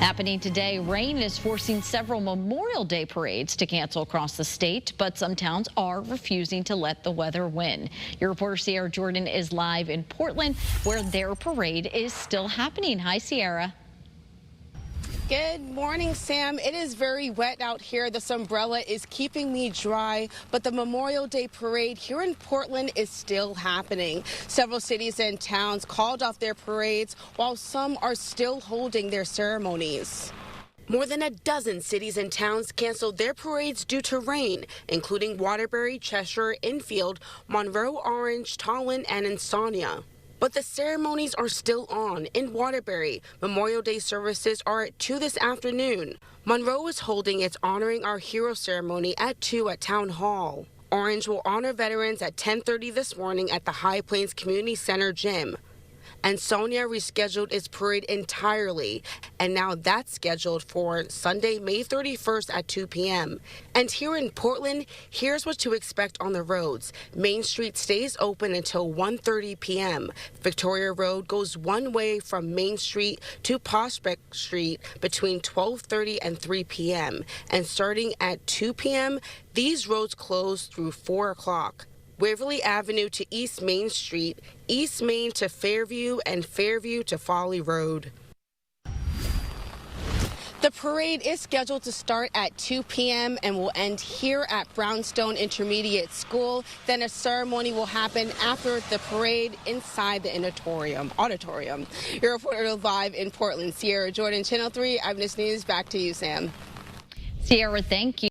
Happening today, rain is forcing several Memorial Day parades to cancel across the state, but some towns are refusing to let the weather win. Your reporter Sierra Jordan is live in Portland, where their parade is still happening. Hi, Sierra. Good morning, Sam. It is very wet out here. This umbrella is keeping me dry, but the Memorial Day parade here in Portland is still happening. Several cities and towns called off their parades, while some are still holding their ceremonies. More than a dozen cities and towns canceled their parades due to rain, including Waterbury, Cheshire, Enfield, Monroe, Orange, Tolland, and Insomnia. But the ceremonies are still on. In Waterbury, Memorial Day services are at 2 this afternoon. Monroe is holding its Honoring Our Hero ceremony at 2 at Town Hall. Orange will honor veterans at 10:30 this morning at the High Plains Community Center gym. And Sonia rescheduled its parade entirely, and now that's scheduled for Sunday, May 31st at 2 p.m. And here in Portland, here's what to expect on the roads. Main Street stays open until 1:30 p.m. Victoria Road goes one way from Main Street to Prospect Street between 12:30 and 3 p.m. And starting at 2 p.m., these roads close through 4 o'clock. Waverly Avenue to East Main Street, East Main to Fairview, and Fairview to Folly Road. The parade is scheduled to start at 2 p.m. and will end here at Brownstone Intermediate School. Then a ceremony will happen after the parade inside the auditorium. Your reporter live in Portland, Sierra Jordan, Channel 3 Eyewitness News. Back to you, Sam. Sierra, thank you.